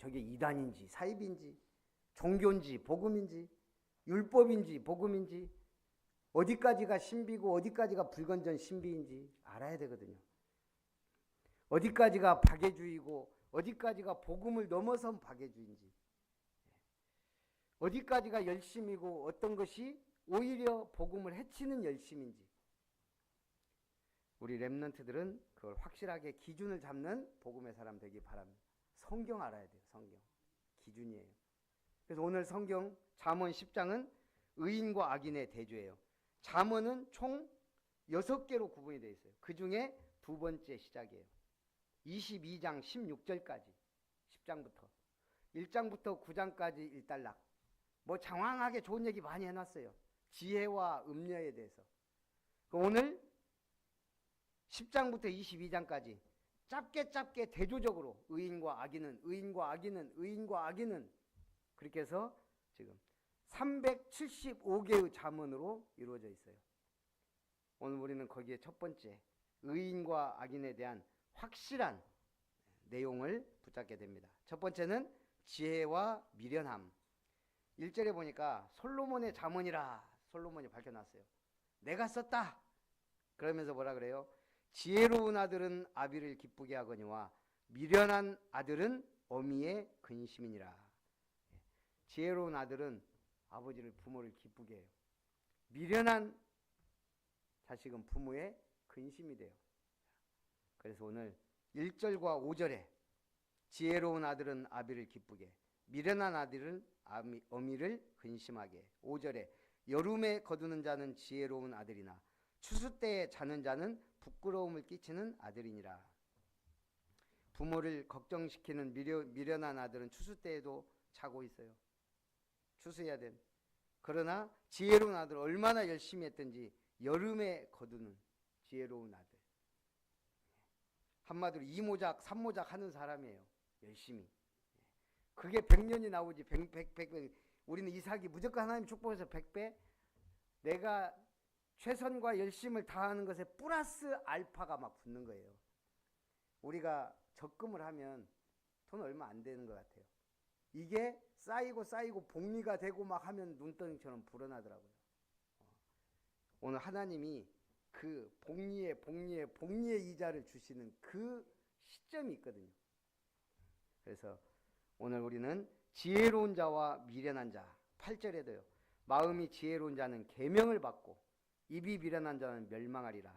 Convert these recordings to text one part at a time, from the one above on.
저게 이단인지 사입인지 종교인지 복음인지 율법인지 복음인지 어디까지가 신비고 어디까지가 불건전 신비인지 알아야 되거든요. 어디까지가 박애주의고 어디까지가 복음을 넘어선 박애주의인지, 어디까지가 열심이고 어떤 것이 오히려 복음을 해치는 열심인지, 우리 렘넌트들은 그걸 확실하게 기준을 잡는 복음의 사람 되기 바랍니다. 성경 알아야 돼요. 성경 기준이에요. 그래서 오늘 성경 잠언 10장은 의인과 악인의 대조예요. 잠언은 총 6개로 구분이 되어 있어요. 그 중에 두 번째 시작이에요. 22장 16절까지 10장부터 1장부터 9장까지 일단락. 뭐 장황하게 좋은 얘기 많이 해놨어요. 지혜와 음녀에 대해서. 오늘 10장부터 22장까지 짧게 대조적으로 의인과 악인은 의인과 악인은 의인과 악인은 그렇게 해서 지금 375개의 잠언으로 이루어져 있어요. 오늘 우리는 거기에 첫 번째 의인과 악인에 대한 확실한 내용을 붙잡게 됩니다. 첫 번째는 지혜와 미련함. 1절에 보니까 솔로몬의 잠언이라 솔로몬이 밝혀놨어요. 내가 썼다. 그러면서 뭐라 그래요? 지혜로운 아들은 아비를 기쁘게 하거니와 미련한 아들은 어미의 근심이니라. 지혜로운 아들은 아버지를 부모를 기쁘게 해요. 미련한 자식은 부모의 근심이 돼요. 그래서 오늘 1절과 5절에 지혜로운 아들은 아비를 기쁘게, 미련한 아들은 어미를 근심하게. 5절에 여름에 거두는 자는 지혜로운 아들이나 추수 때에 자는 자는 부끄러움을 끼치는 아들이니라. 부모를 걱정시키는 미련한 아들은 추수 때에도 자고 있어요. 추수해야 된. 그러나 지혜로운 아들, 얼마나 열심히 했든지 여름에 거두는 지혜로운 아들. 한마디로 2모작 3모작 하는 사람이에요. 열심히. 그게 100년이 나오지. 100. 우리는 이삭이 무조건 하나님 축복해서 100배. 내가 최선과 열심을 다하는 것에 플러스 알파가 막 붙는 거예요. 우리가 적금을 하면 돈 얼마 안 되는 것 같아요. 이게 쌓이고 복리가 되고 막 하면 눈덩이처럼 불어나더라고요. 오늘 하나님이 그 복리의 이자를 주시는 그 시점이 있거든요. 그래서 오늘 우리는 지혜로운 자와 미련한 자, 8절에도요. 마음이 지혜로운 자는 계명을 받고 입이 미련한 자는 멸망하리라.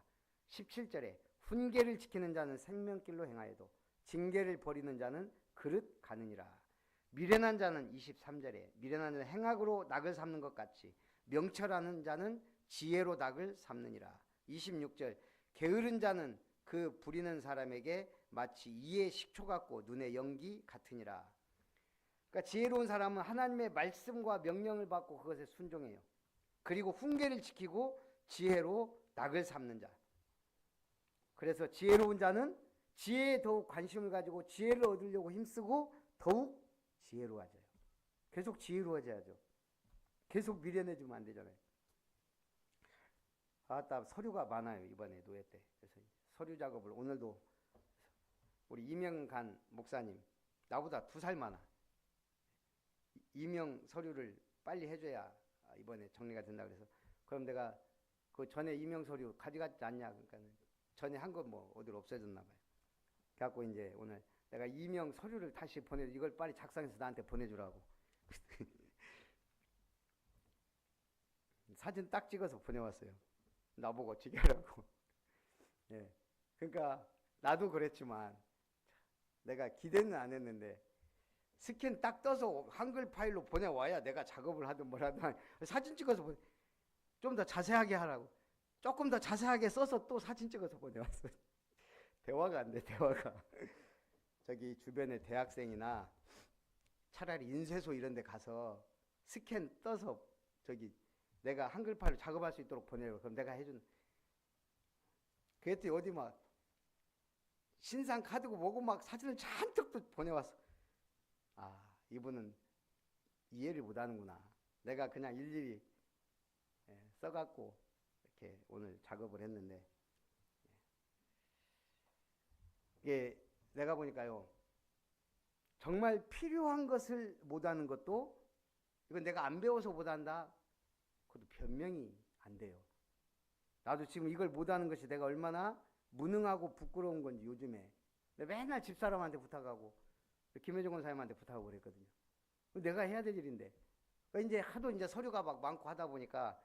17절에 훈계를 지키는 자는 생명길로 행하여도 징계를 버리는 자는 그릇 가느니라. 미련한 자는 23절에 미련한 자는 행악으로 낙을 삼는 것 같이 명철하는 자는 지혜로 낙을 삼느니라. 26절 게으른 자는 그 부리는 사람에게 마치 이의 식초 같고 눈의 연기 같으니라. 그러니까 지혜로운 사람은 하나님의 말씀과 명령을 받고 그것에 순종해요. 그리고 훈계를 지키고 지혜로 낙을 삼는 자. 그래서 지혜로운 자는 지혜에 더욱 관심을 가지고 지혜를 얻으려고 힘쓰고 더욱 지혜로워져요. 계속 지혜로워져야죠. 계속 미련해지면 안 되잖아요. 아따 서류가 많아요. 이번에 노예 때. 그래서 서류 작업을 오늘도 우리 이명간 목사님 나보다 2살 많아. 이명 서류를 빨리 해줘야 이번에 정리가 된다 그래서 그럼 내가 그 전에 이명 서류 가져갔지 않냐. 그러니까 전에 한 건 뭐 어디로 없어졌나 봐요. 그래갖고 이제 오늘 내가 이명 서류를 다시 이걸 빨리 작성해서 나한테 보내주라고. 사진 딱 찍어서 보내왔어요. 나보고 어떻게 하라고. 예. 그러니까 나도 그랬지만 내가 기대는 안 했는데 스캔 딱 떠서 한글 파일로 보내와야 내가 작업을 하든 뭘 하든 사진 찍어서 좀 더 자세하게 하라고. 조금 더 자세하게 써서 또 사진 찍어서 보내왔어요. 대화가 안 돼, 대화가. 저기 주변에 대학생이나 차라리 인쇄소 이런 데 가서 스캔 떠서 저기 내가 한글 파일로 작업할 수 있도록 보내요. 그럼 내가 해준. 그랬더니 어디 막 신상 카드고 뭐고 막 사진을 잔뜩 또 보내왔어. 아, 이분은 이해를 못하는구나. 내가 그냥 일일이 써갖고 이렇게 오늘 작업을 했는데 이게 내가 보니까요 정말 필요한 것을 못하는 것도 이건 내가 안 배워서 못한다. 그것도 변명이 안 돼요. 나도 지금 이걸 못하는 것이 내가 얼마나 무능하고 부끄러운 건지 요즘에 맨날 집사람한테 부탁하고 김혜정 권사님한테 부탁하고 그랬거든요. 내가 해야 될 일인데 이제 하도 이제 서류가 막 많고 하다 보니까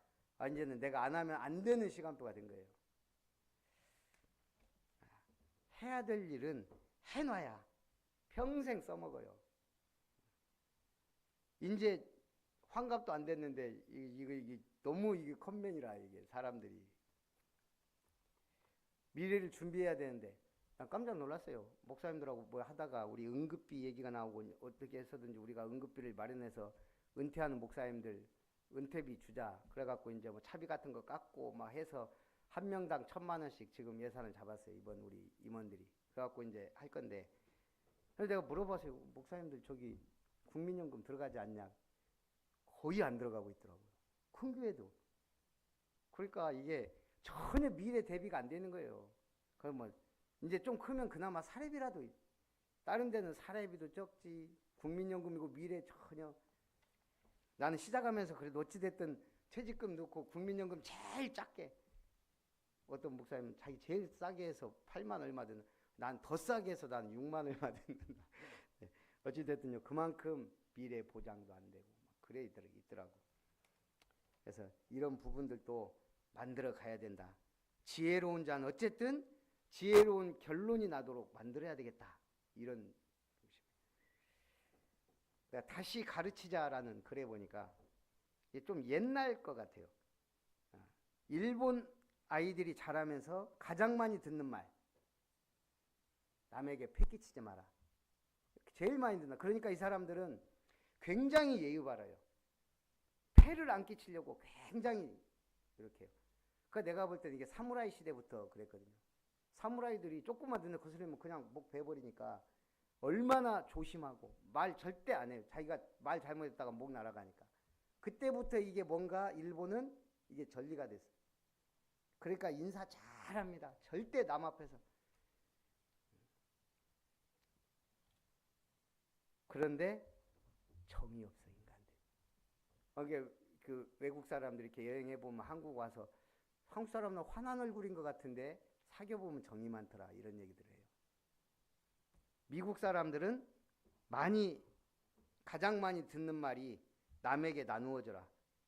이제는 내가 안 하면 안 되는 시간표가 된 거예요. 해야 될 일은 해놔야 평생 써먹어요. 이제 환갑도 안 됐는데 이게 너무 이게 컨벤이라 이게 사람들이 미래를 준비해야 되는데 난 깜짝 놀랐어요. 목사님들하고 뭐 하다가 우리 응급비 얘기가 나오고 어떻게 해서든지 우리가 응급비를 마련해서 은퇴하는 목사님들 은퇴비 주자 그래갖고 이제 뭐 차비 같은 거 깎고 막 해서 한 명당 1,000만 원씩 지금 예산을 잡았어요. 이번 우리 임원들이 그래갖고 이제 할 건데 그래서 내가 물어봤어요. 목사님들 저기 국민연금 들어가지 않냐? 거의 안 들어가고 있더라고요. 큰 교회도. 그러니까 이게 전혀 미래 대비가 안 되는 거예요. 그럼 뭐 이제 좀 크면 그나마 사례비라도 다른 데는 사례비도 적지 국민연금이고 미래 전혀 나는 시작하면서 그래도 어찌됐든 퇴직금 넣고 국민연금 제일 작게 어떤 목사님은 자기 제일 싸게 해서 8만 얼마든 난 더 싸게 해서 난 6만 얼마든 어찌됐든요 그만큼 미래 보장도 안 되고 막 그래 있더라고. 그래서 이런 부분들도 만들어 가야 된다. 지혜로운 자는 어쨌든 지혜로운 결론이 나도록 만들어야 되겠다. 이런 내가 다시 가르치자라는 글에 보니까 좀 옛날 것 같아요. 일본 아이들이 자라면서 가장 많이 듣는 말 남에게 패기치지 마라. 제일 많이 듣는 그러니까 이 사람들은 굉장히 예의 바라요. 폐를 안 끼치려고 굉장히 이렇게 해요. 그러니까 내가 볼 때는 이게 사무라이 시대부터 그랬거든요. 사무라이들이 조금만 듣는 거스르면 그냥 목 베버리니까 얼마나 조심하고 말 절대 안 해요. 자기가 말 잘못했다가 목 날아가니까. 그때부터 이게 뭔가 일본은 이게 전리가 됐어요. 그러니까 인사 잘합니다. 절대 남 앞에서. 그런데 정이 없어 인간들. 그 외국 사람들이 이렇게 여행해 보면 한국 와서 한국 사람은 환한 얼굴인 것 같은데 사귀어 보면 정이 많더라 이런 얘기들 해요. 미국 사람들은 가장 많이 듣는 말이 남에게 나누어져라.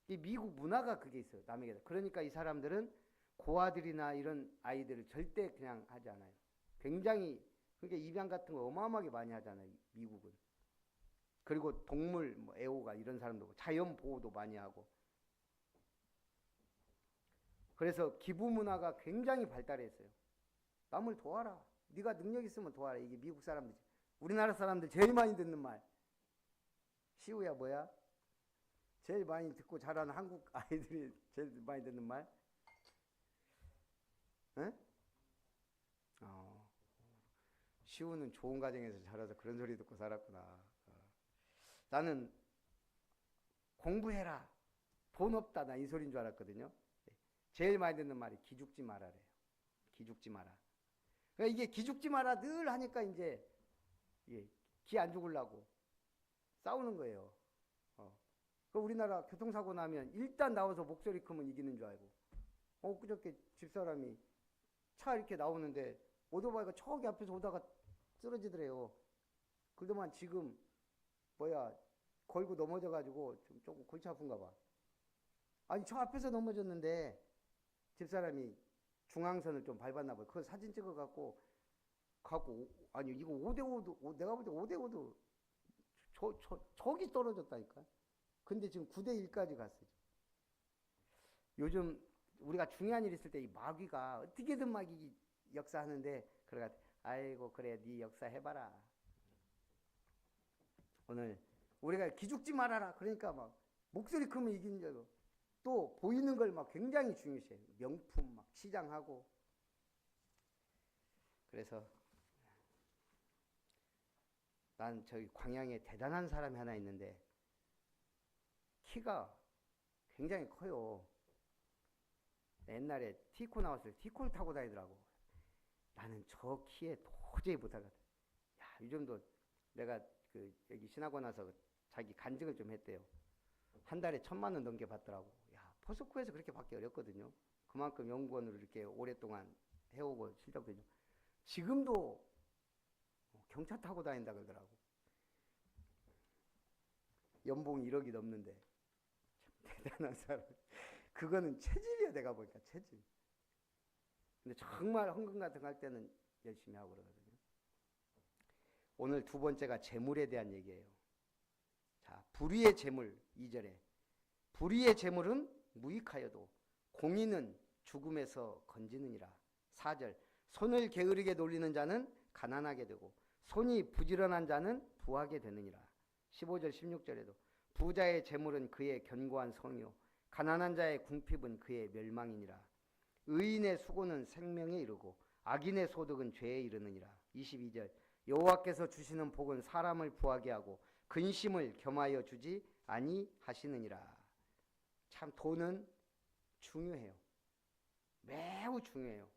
이 미국 문화가 그게 있어요. 남에게. 그러니까 이 사람들은 고아들이나 이런 아이들을 절대 그냥 하지 않아요. 굉장히 그러니까 입양 같은 거 어마어마하게 많이 하잖아요. 미국은. 그리고 동물 뭐 애호가 이런 사람도 자연 보호도 많이 하고. 그래서 기부 문화가 굉장히 발달했어요. 남을 도와라. 네가 능력 있으면 도와라. 이게 미국 사람들. 우리나라 사람들 제일 많이 듣는 말. 시우야 뭐야? 제일 많이 듣고 자라는 한국 아이들이 제일 많이 듣는 말? 응? 시우는 좋은 가정에서 자라서 그런 소리 듣고 살았구나. 나는 공부해라. 돈 없다. 나 이 소리인 줄 알았거든요. 제일 많이 듣는 말이 기죽지 마라래요. 기죽지 마라. 그러니까 이게 기죽지 마라 늘 하니까 이제 기 안 죽으려고 싸우는 거예요. 그 우리나라 교통사고 나면 일단 나와서 목소리 크면 이기는 줄 알고. 그저께 집사람이 차 이렇게 나오는데 오토바이가 저기 앞에서 오다가 쓰러지더래요. 그동안 지금 걸고 넘어져가지고 조금 골치 아픈가 봐. 아니 저 앞에서 넘어졌는데 집사람이 중앙선을 좀 밟았나 봐요. 그거 사진 찍어갖고 아니 이거 5대5도 내가 볼 때 5대5도 저기 떨어졌다니까. 근데 지금 9대1까지 갔어요. 요즘 우리가 중요한 일 있을 때 이 마귀가 어떻게든 마귀 역사하는데 그래가 아이고 그래 네 역사 해봐라. 오늘 우리가 기죽지 말아라. 그러니까 막 목소리 크면 이기는 줄 알고 또 보이는 걸 막 굉장히 중요시해요. 명품 막 시장하고. 그래서 난 저기 광양에 대단한 사람이 하나 있는데 키가 굉장히 커요. 옛날에 티코 나왔을 때 티코를 타고 다니더라고. 나는 저 키에 도저히 못하거든. 야, 요즘도 내가 여기 신하고 나서 자기 간증을 좀 했대요. 한 달에 1,000만 원 넘게 받더라고. 야, 포스코에서 그렇게 받기 어렵거든요. 그만큼 연구원으로 이렇게 오랫동안 해오고 실력도 좀. 지금도 경차 타고 다닌다 그러더라고. 연봉 1억이 넘는데. 참 대단한 사람. 그거는 체질이야, 내가 보니까 체질. 근데 정말 헌금 같은 거 할 때는 열심히 하고 그러거든요. 오늘 두 번째가 재물에 대한 얘기예요. 자, 불의의 재물 2절에 불의의 재물은 무익하여도 공의는 죽음에서 건지느니라. 4절 손을 게으르게 놀리는 자는 가난하게 되고 손이 부지런한 자는 부하게 되느니라. 15절 16절에도 부자의 재물은 그의 견고한 성이요 가난한 자의 궁핍은 그의 멸망이니라. 의인의 수고는 생명에 이르고 악인의 소득은 죄에 이르느니라. 22절 여호와께서 주시는 복은 사람을 부하게 하고 근심을 겸하여 주지 아니하시느니라. 참 돈은 중요해요. 매우 중요해요.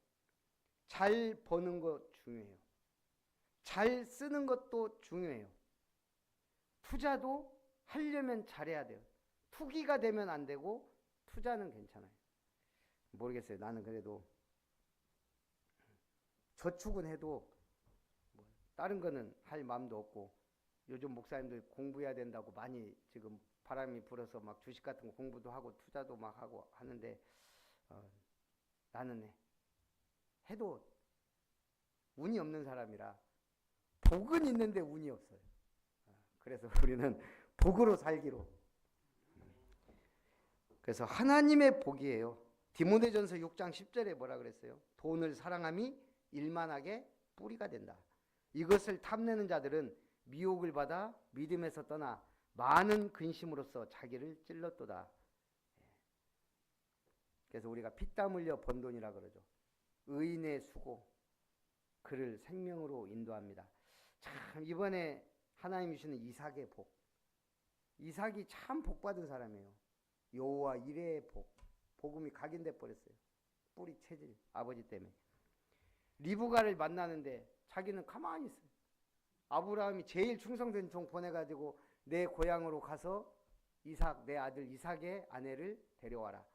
잘 버는 것 중요해요. 잘 쓰는 것도 중요해요. 투자도 하려면 잘해야 돼요. 투기가 되면 안 되고 투자는 괜찮아요. 모르겠어요. 나는 그래도 저축은 해도 뭐 다른 거는 할 마음도 없고 요즘 목사님들 공부해야 된다고 많이 지금 바람이 불어서 막 주식 같은 거 공부도 하고 투자도 막 하고 하는데 나는 해도 운이 없는 사람이라 복은 있는데 운이 없어요. 그래서 우리는 복으로 살기로. 그래서 하나님의 복이에요. 디모데전서 6장 10절에 뭐라 그랬어요? 돈을 사랑함이 일만하게 뿌리가 된다. 이것을 탐내는 자들은 미혹을 받아 믿음에서 떠나 많은 근심으로써 자기를 찔렀도다. 그래서 우리가 피땀 흘려 번 돈이라 그러죠. 의인의 수고 그를 생명으로 인도합니다. 참 이번에 하나님 주시는 이삭의 복. 이삭이 참 복받은 사람이에요. 여호와 이레의 복. 복음이 각인돼 버렸어요. 뿌리 체질 아버지 때문에. 리브가를 만나는데 자기는 가만히 있어요. 아브라함이 제일 충성된 종 보내가지고 내 고향으로 가서 이삭 내 아들 이삭의 아내를 데려와라.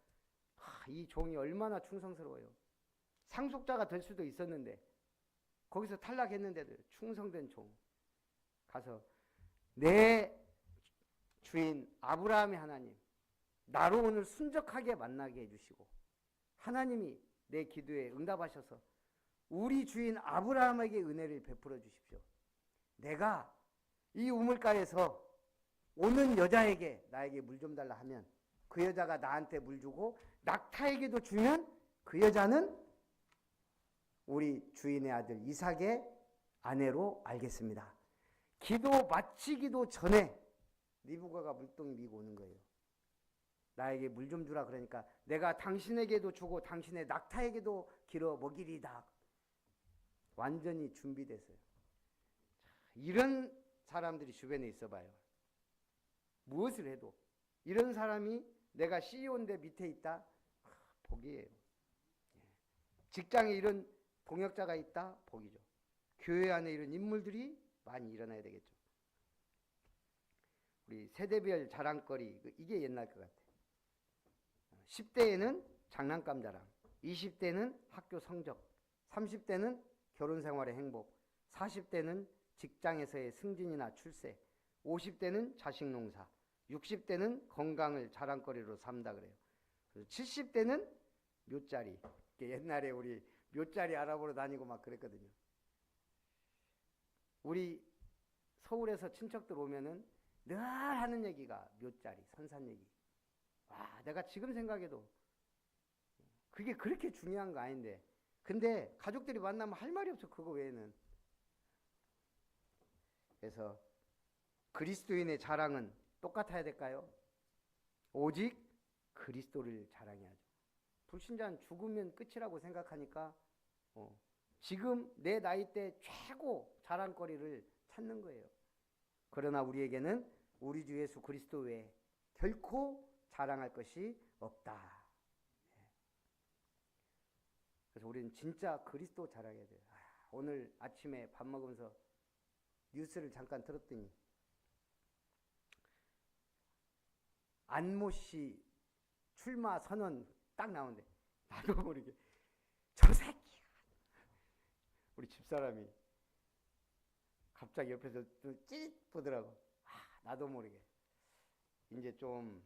이 종이 얼마나 충성스러워요. 상속자가 될 수도 있었는데 거기서 탈락했는데도 충성된 종 가서 내 주인 아브라함의 하나님 나로 오늘 순적하게 만나게 해주시고 하나님이 내 기도에 응답하셔서 우리 주인 아브라함에게 은혜를 베풀어 주십시오. 내가 이 우물가에서 오는 여자에게 나에게 물 좀 달라 하면 그 여자가 나한테 물 주고 낙타에게도 주면 그 여자는 우리 주인의 아들 이삭의 아내로 알겠습니다. 기도 마치기도 전에 리브가가 물동이 미고 오는 거예요. 나에게 물 좀 주라 그러니까 내가 당신에게도 주고 당신의 낙타에게도 길어 먹이리다. 완전히 준비됐어요. 이런 사람들이 주변에 있어 봐요. 무엇을 해도 이런 사람이 내가 CEO인데 밑에 있다? 복이에요. 직장에 이런 동역자가 있다? 복이죠. 교회 안에 이런 인물들이 많이 일어나야 되겠죠. 우리 세대별 자랑거리 이게 옛날 것 같아요. 10대에는 장난감 자랑, 20대는 학교 성적, 30대는 결혼 생활의 행복, 40대는 직장에서의 승진이나 출세, 50대는 자식 농사, 60대는 건강을 자랑거리로 삼다 그래요. 그래서 70대는 묘자리. 옛날에 우리 묘자리 알아보러 다니고 막 그랬거든요. 우리 서울에서 친척들 오면은 늘 하는 얘기가 묘자리, 선산 얘기. 와, 내가 지금 생각해도 그게 그렇게 중요한 거 아닌데. 근데 가족들이 만나면 할 말이 없어, 그거 외에는. 그래서 그리스도인의 자랑은 똑같아야 될까요? 오직 그리스도를 자랑해야죠. 불신자는 죽으면 끝이라고 생각하니까 지금 내 나이 때 최고 자랑거리를 찾는 거예요. 그러나 우리에게는 우리 주 예수 그리스도 외에 결코 자랑할 것이 없다. 그래서 우리는 진짜 그리스도 자랑해야 돼요. 오늘 아침에 밥 먹으면서 뉴스를 잠깐 들었더니 안모 씨 출마 선언 딱 나오는데 나도 모르게 저 새끼 우리 집사람이 갑자기 옆에서 찌릿 보더라고. 나도 모르게 이제 좀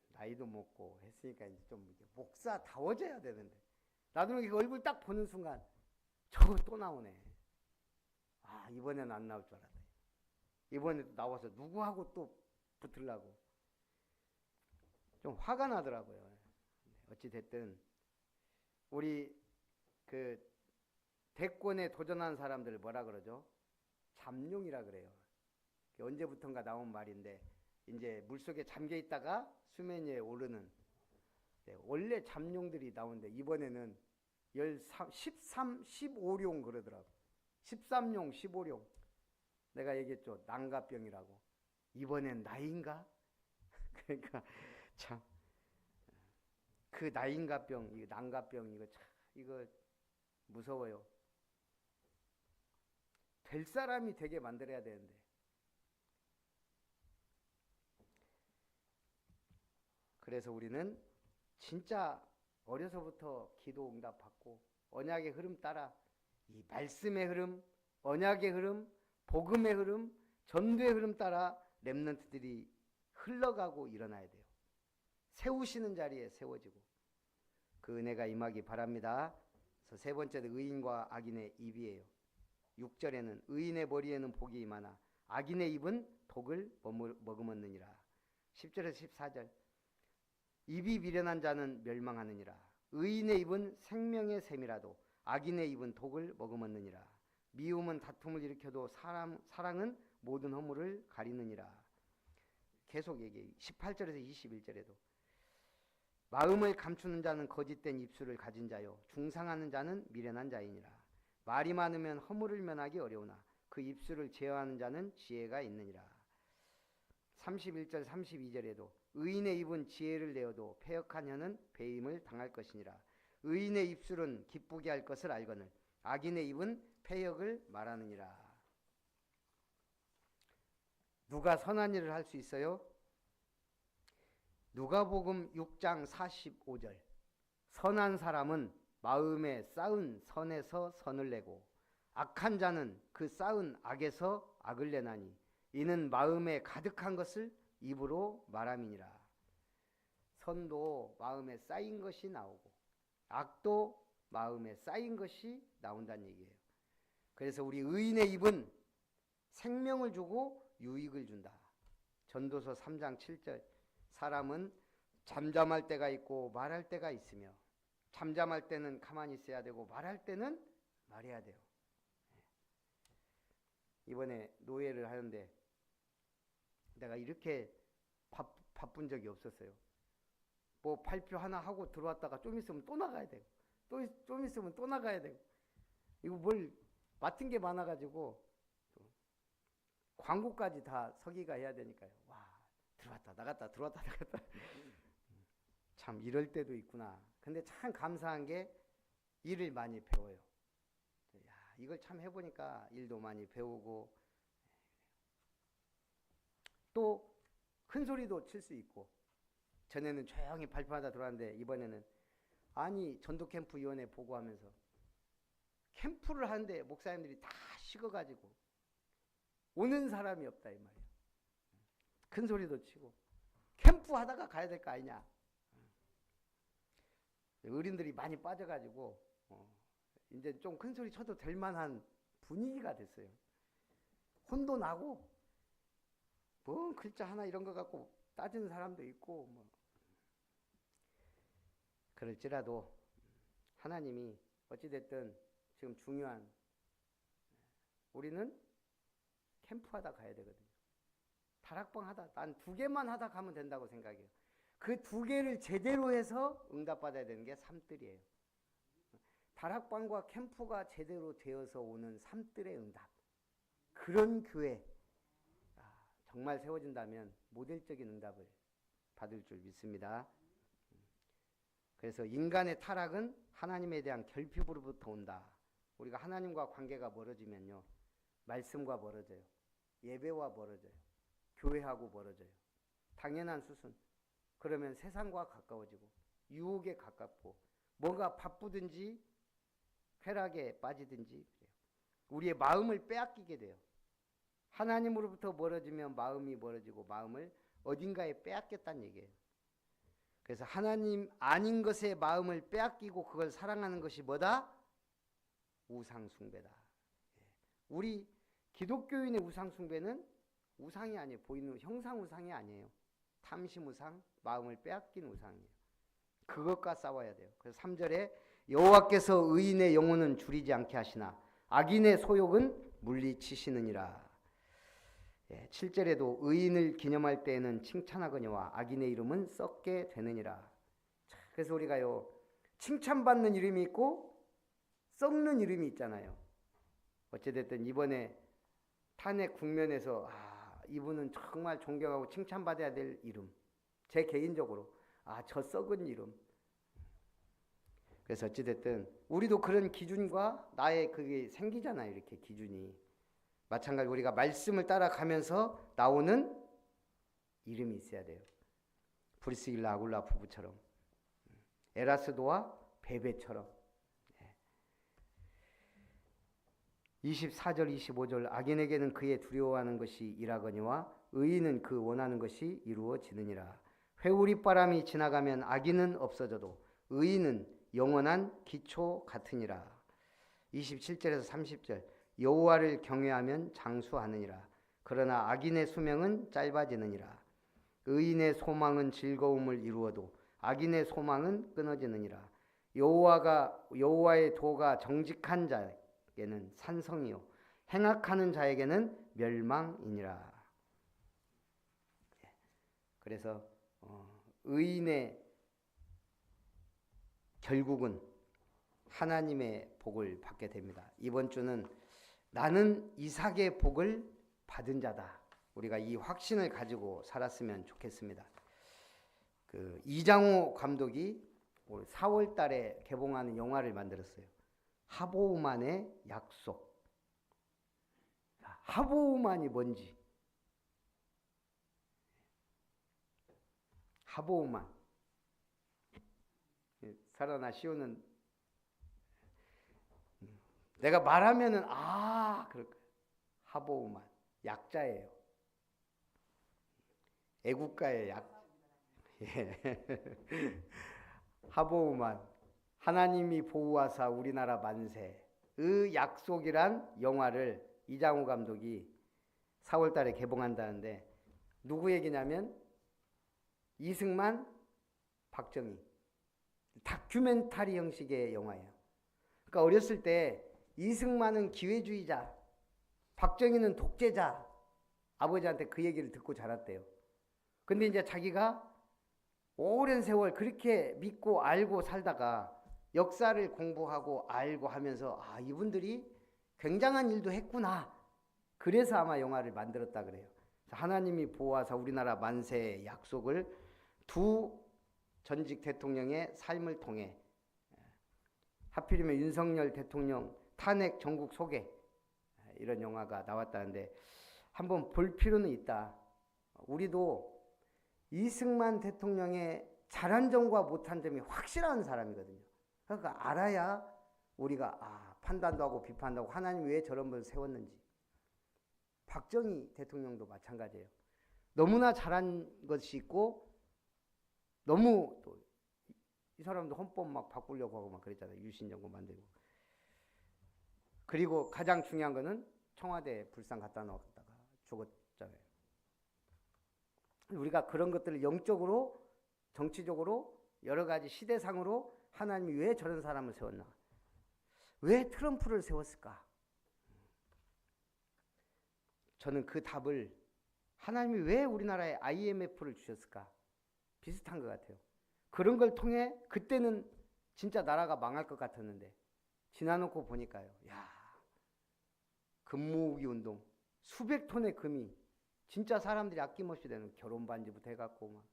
나이도 먹고 했으니까 이제 좀 목사다워져야 되는데 나도 모르게 얼굴 딱 보는 순간 저거 또 나오네. 이번에는 안 나올 줄 알았다. 이번에도 나와서 누구하고 또 붙으려고 좀 화가 나더라고요. 어찌 됐든 우리 그 대권에 도전한 사람들을 뭐라 그러죠? 잠룡이라 그래요. 언제부턴가 나온 말인데 이제 물속에 잠겨 있다가 수면 위에 오르는 원래 잠룡들이 나오는데 이번에는 15룡 그러더라고. 13룡, 15룡. 내가 얘기했죠. 난가병이라고. 이번엔 나인가? 그러니까 참 그 나인가병, 이 난가병 이거 참 이거 무서워요. 될 사람이 되게 만들어야 되는데. 그래서 우리는 진짜 어려서부터 기도 응답 받고 언약의 흐름 따라 이 말씀의 흐름, 언약의 흐름, 복음의 흐름, 전도의 흐름 따라 렘넌트들이 흘러가고 일어나야 돼요. 세우시는 자리에 세워지고 그 은혜가 임하기 바랍니다. 그래서 세 번째는 의인과 악인의 입이에요. 6절에는 의인의 머리에는 복이 임하나 악인의 입은 독을 머금었느니라. 10절에서 14절 입이 미련한 자는 멸망하느니라. 의인의 입은 생명의 샘이라도 악인의 입은 독을 머금었느니라. 미움은 다툼을 일으켜도 사랑은 모든 허물을 가리느니라. 계속 얘기해요. 18절에서 21절에도 마음을 감추는 자는 거짓된 입술을 가진 자요 중상하는 자는 미련한 자이니라. 말이 많으면 허물을 면하기 어려우나 그 입술을 제어하는 자는 지혜가 있느니라. 31절 32절에도 의인의 입은 지혜를 내어도 패역한 혀는 배임을 당할 것이니라. 의인의 입술은 기쁘게 할 것을 알거늘 악인의 입은 패역을 말하느니라. 누가 선한 일을 할 수 있어요? 누가복음 6장 45절 선한 사람은 마음에 쌓은 선에서 선을 내고 악한 자는 그 쌓은 악에서 악을 내나니 이는 마음에 가득한 것을 입으로 말함이니라. 선도 마음에 쌓인 것이 나오고 악도 마음에 쌓인 것이 나온다는 얘기예요. 그래서 우리 의인의 입은 생명을 주고 유익을 준다. 전도서 3장 7절 사람은 잠잠할 때가 있고 말할 때가 있으며 잠잠할 때는 가만히 있어야 되고 말할 때는 말해야 돼요. 이번에 노예를 하는데 내가 이렇게 바쁜 적이 없었어요. 뭐 발표 하나 하고 들어왔다가 좀 있으면 또 나가야 되고 좀 있으면 또 나가야 되고 이거 뭘 맡은 게 많아가지고 광고까지 다 서기가 해야 되니까요. 와 들어왔다 나갔다 들어왔다 나갔다 참 이럴 때도 있구나. 근데 참 감사한 게 일을 많이 배워요. 야, 이걸 참 해보니까 일도 많이 배우고 또 큰 소리도 칠 수 있고 전에는 조용히 발표하다 들어왔는데 이번에는 아니 전도캠프위원회 보고하면서 캠프를 하는데 목사님들이 다 식어가지고 오는 사람이 없다 이 말이에요. 큰 소리도 치고 캠프 하다가 가야 될 거 아니냐. 어린들이 많이 빠져가지고 이제 좀 큰 소리 쳐도 될 만한 분위기가 됐어요. 혼도 나고 뭐 글자 하나 이런 거 갖고 따지는 사람도 있고 뭐 그럴지라도 하나님이 어찌됐든 지금 중요한 우리는 캠프하다 가야 되거든요. 다락방 하다 난 2개만 하다 가면 된다고 생각해요. 그 2개를 제대로 해서 응답받아야 되는 게 삶들이에요. 다락방과 캠프가 제대로 되어서 오는 삶들의 응답. 그런 교회 정말 세워진다면 모델적인 응답을 받을 줄 믿습니다. 그래서 인간의 타락은 하나님에 대한 결핍으로부터 온다. 우리가 하나님과 관계가 멀어지면요. 말씀과 멀어져요. 예배와 멀어져요. 교회하고 멀어져요. 당연한 수순. 그러면 세상과 가까워지고 유혹에 가깝고 뭔가 바쁘든지 쾌락에 빠지든지 그래요. 우리의 마음을 빼앗기게 돼요. 하나님으로부터 멀어지면 마음이 멀어지고 마음을 어딘가에 빼앗겼다는 얘기예요. 그래서 하나님 아닌 것에 마음을 빼앗기고 그걸 사랑하는 것이 뭐다? 우상숭배다. 우리 기독교인의 우상숭배는 우상이 아니에요. 보이는 형상 우상이 아니에요. 탐심 우상, 마음을 빼앗긴 우상이에요. 그것과 싸워야 돼요. 그래서 3절에 여호와께서 의인의 영혼은 줄이지 않게 하시나 악인의 소욕은 물리치시느니라. 7절에도 의인을 기념할 때에는 칭찬하거니와 악인의 이름은 썩게 되느니라. 그래서 우리가요, 칭찬받는 이름이 있고 썩는 이름이 있잖아요. 어찌됐든 이번에 탄핵 국면에서 이분은 정말 존경하고 칭찬받아야 될 이름, 제 개인적으로 저 썩은 이름. 그래서 어찌됐든 우리도 그런 기준과 나의 그게 생기잖아요. 이렇게 기준이. 마찬가지로 우리가 말씀을 따라가면서 나오는 이름이 있어야 돼요. 브리스길라 아굴라 부부처럼, 에라스도와 베베처럼. 24절 25절 악인에게는 그의 두려워하는 것이 일하거니와 의인은 그 원하는 것이 이루어지느니라. 회오리바람이 지나가면 악인은 없어져도 의인은 영원한 기초 같으니라. 27절에서 30절 여호와를 경외하면 장수하느니라. 그러나 악인의 수명은 짧아지느니라. 의인의 소망은 즐거움을 이루어도 악인의 소망은 끊어지느니라. 여호와의 도가 정직한 자에게는 산성이요 행악하는 자에게는 멸망이니라. 그래서 의인의 결국은 하나님의 복을 받게 됩니다. 이번 주는 나는 이삭의 복을 받은 자다. 우리가 이 확신을 가지고 살았으면 좋겠습니다. 이장호 감독이 올 4월 달에 개봉하는 영화를 만들었어요. 하보우만의 약속. 하보우만이 뭔지. 하보우만. 사라나 시오는 내가 말하면은 그럴 거예요. 하보우만 약자예요. 애국가의 약. 하보우만 하나님이 보호하사 우리나라 만세. 의 약속이란 영화를 이장호 감독이 4월 달에 개봉한다는데 누구 얘기냐면 이승만, 박정희. 다큐멘터리 형식의 영화예요. 그러니까 어렸을 때 이승만은 기회주의자, 박정희는 독재자, 아버지한테 그 얘기를 듣고 자랐대요. 근데 이제 자기가 오랜 세월 그렇게 믿고 알고 살다가 역사를 공부하고 알고 하면서 이분들이 굉장한 일도 했구나. 그래서 아마 영화를 만들었다 그래요. 하나님이 보호하사 우리나라 만세의 약속을 두 전직 대통령의 삶을 통해, 하필이면 윤석열 대통령 탄핵 전국 소개, 이런 영화가 나왔다는데 한번 볼 필요는 있다. 우리도 이승만 대통령의 잘한 점과 못한 점이 확실한 사람이거든요. 그러니까 알아야 우리가 판단도 하고 비판도 하고 하나님이 왜 저런 분을 세웠는지. 박정희 대통령도 마찬가지예요. 너무나 잘한 것이 있고 너무 또 이 사람도 헌법 막 바꾸려고 하고 막 그랬잖아요. 유신정권 만들고. 그리고 가장 중요한 거는 청와대 불상 갖다 놓았다가 죽었잖아요. 우리가 그런 것들을 영적으로, 정치적으로, 여러 가지 시대상으로 하나님이 왜 저런 사람을 세웠나? 왜 트럼프를 세웠을까? 저는 그 답을, 하나님이 왜 우리나라에 IMF를 주셨을까? 비슷한 것 같아요. 그런 걸 통해 그때는 진짜 나라가 망할 것 같았는데 지나놓고 보니까요. 금모으기 운동, 수백 톤의 금이 진짜 사람들이 아낌없이 되는, 결혼 반지부터 해갖고 막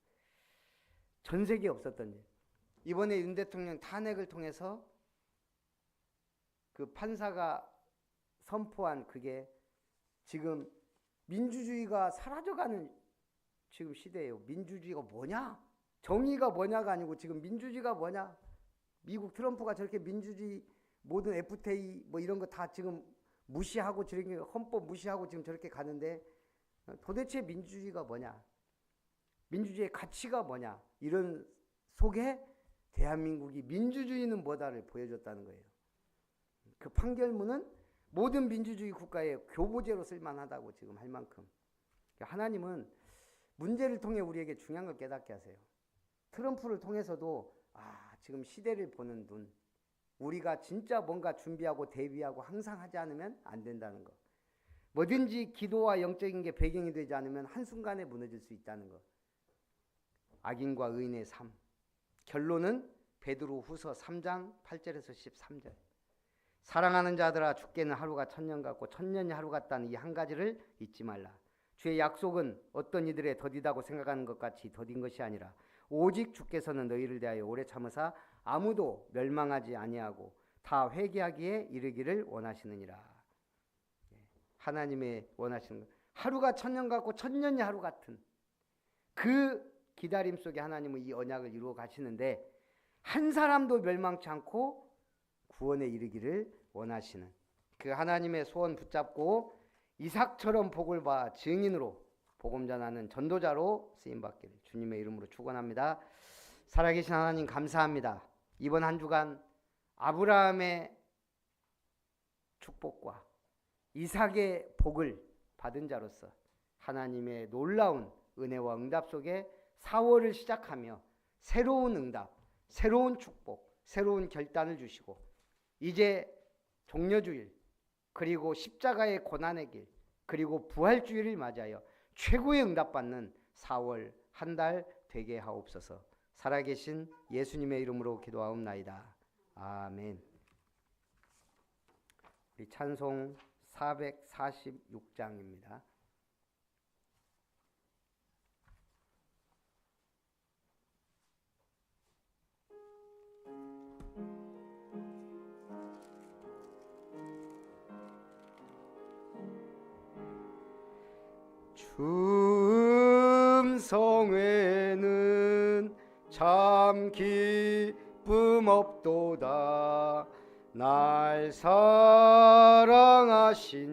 전 세계에 없었던 일. 이번에 윤 대통령 탄핵을 통해서 그 판사가 선포한 그게 지금 민주주의가 사라져가는 지금 시대예요. 민주주의가 뭐냐? 정의가 뭐냐가 아니고 지금 민주주의가 뭐냐. 미국 트럼프가 저렇게 민주주의 모든 FTA 뭐 이런 거 다 지금 무시하고 저렇게 헌법 무시하고 지금 저렇게 가는데 도대체 민주주의가 뭐냐. 민주주의의 가치가 뭐냐. 이런 속에 대한민국이 민주주의는 뭐다를 보여줬다는 거예요. 그 판결문은 모든 민주주의 국가의 교보제로 쓸만하다고 지금 할 만큼. 하나님은 문제를 통해 우리에게 중요한 걸 깨닫게 하세요. 트럼프를 통해서도 지금 시대를 보는 눈, 우리가 진짜 뭔가 준비하고 대비하고 항상 하지 않으면 안 된다는 거. 뭐든지 기도와 영적인 게 배경이 되지 않으면 한순간에 무너질 수 있다는 거. 악인과 의인의 삶. 결론은 베드로후서 3장 8절에서 13절. 사랑하는 자들아, 주께는 하루가 천년 같고 천년이 하루 같다는 이 한 가지를 잊지 말라. 주의 약속은 어떤 이들의 더디다고 생각하는 것 같이 더딘 것이 아니라 오직 주께서는 너희를 대하여 오래 참으사 아무도 멸망하지 아니하고 다 회개하기에 이르기를 원하시느니라. 하나님의 원하시는 것. 하루가 천년 같고 천년이 하루 같은 그 기다림 속에 하나님은 이 언약을 이루어 가시는데 한 사람도 멸망치 않고 구원에 이르기를 원하시는 그 하나님의 소원 붙잡고 이삭처럼 복을 봐 증인으로 복음 전하는 전도자로 쓰임받기를 주님의 이름으로 축원합니다. 살아계신 하나님 감사합니다. 이번 한 주간 아브라함의 축복과 이삭의 복을 받은 자로서 하나님의 놀라운 은혜와 응답 속에 4월을 시작하며 새로운 응답, 새로운 축복, 새로운 결단을 주시고 이제 종려주일 그리고 십자가의 고난의 길 그리고 부활주일을 맞이하여 최고의 응답받는 4월 한 달 되게 하옵소서. 살아계신 예수님의 이름으로 기도하옵나이다. 아멘. 우리 찬송 446장입니다. 음성에는 참 기쁨 없도다. 날 사랑하신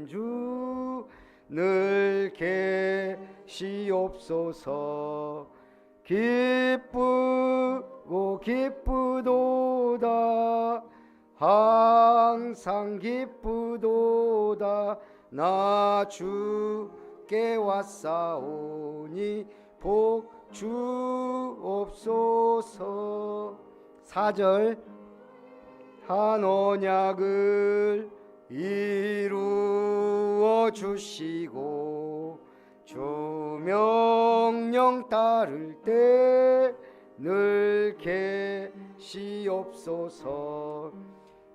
주 늘 계시옵소서. 기쁘고 기쁘도다. 항상 기쁘도다. 나 주께 왔사오니 복 주옵소서. 4절 한 언약을 이루어 주시고 주 명령 따를 때 늘 계시옵소서.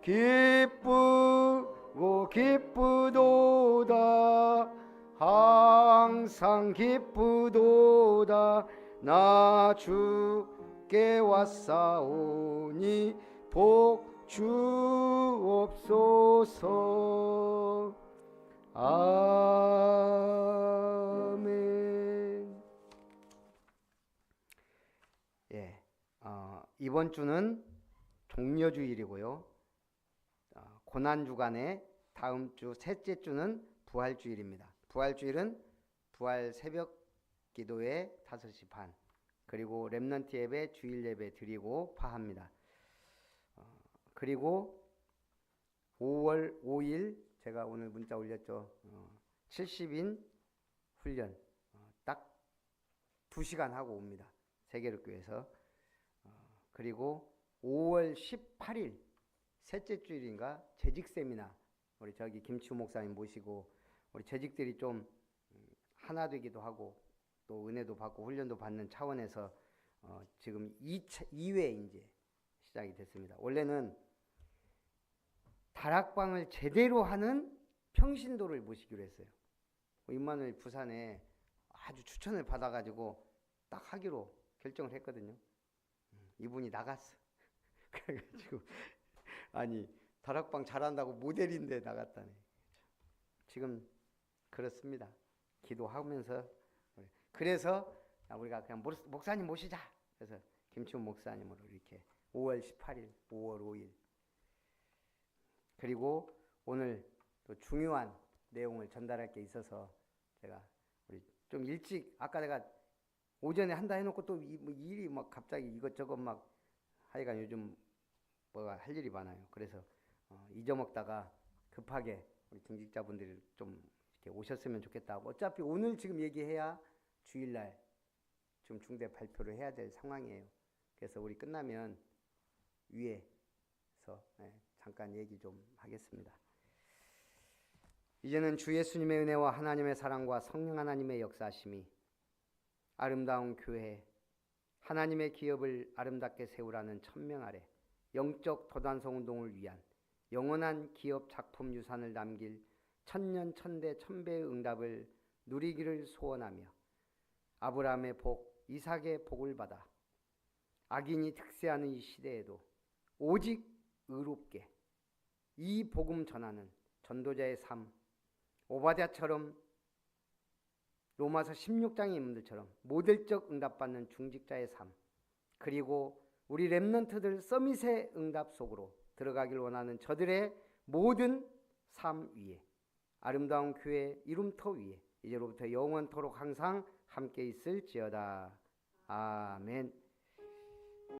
기쁘고 기쁘도다. 항상 기쁘도다. 나 주께 왔사오니 복 주옵소서. 아멘. 예, 이번 주는 종려주일이고요. 고난주간에 다음 주 셋째 주는 부활주일입니다. 부활주일은 부활 새벽 기도회 5시 반 그리고 렘넌트 예배 주일 예배 드리고 파합니다. 그리고 5월 5일 제가 오늘 문자 올렸죠. 70인 훈련 딱 2시간 하고 옵니다. 세계력교회에서. 그리고 5월 18일 셋째 주일인가 재직 세미나 우리 저기 김치우 목사님 모시고 우리 재직들이 좀 하나 되기도 하고 또 은혜도 받고 훈련도 받는 차원에서 지금 2회 이제 시작이 됐습니다. 원래는 다락방을 제대로 하는 평신도를 모시기로 했어요. 임마누엘 부산에 아주 추천을 받아가지고 딱 하기로 결정을 했거든요. 이분이 나갔어. 그래가지고 아니 다락방 잘한다고 모델인데 나갔다네. 지금 그렇습니다. 기도하면서 그래서 우리가 그냥 목사님 모시자 그래서 김치훈 목사님으로 이렇게 5월 18일, 5월 5일 그리고 오늘 또 중요한 내용을 전달할 게 있어서 제가 우리 좀 일찍 아까 내가 오전에 한다 해놓고 또 일이 막 갑자기 이것저것 막 하여간 요즘 뭐가 할 일이 많아요. 그래서 잊어먹다가 급하게 우리 중직자분들이 좀 이렇게 오셨으면 좋겠다고. 어차피 오늘 지금 얘기해야 주일날 좀 중대 발표를 해야 될 상황이에요. 그래서 우리 끝나면 위에서 잠깐 얘기 좀 하겠습니다. 이제는 주 예수님의 은혜와 하나님의 사랑과 성령 하나님의 역사하심이 아름다운 교회, 하나님의 기업을 아름답게 세우라는 천명 아래 영적 도단성 운동을 위한 영원한 기업 작품 유산을 남길 천년 천대 천배의 응답을 누리기를 소원하며 아브라함의 복, 이삭의 복을 받아 악인이 득세하는 이 시대에도 오직 의롭게 이 복음 전하는 전도자의 삶, 오바댜처럼 로마서 16장의 인물들처럼 모델적 응답받는 중직자의 삶, 그리고 우리 렘넌트들 서밋의 응답 속으로 들어가길 원하는 저들의 모든 삶 위에 아름다운 교회 이름터 위에 이제로부터 영원토록 항상 함께 있을지어다. 아멘.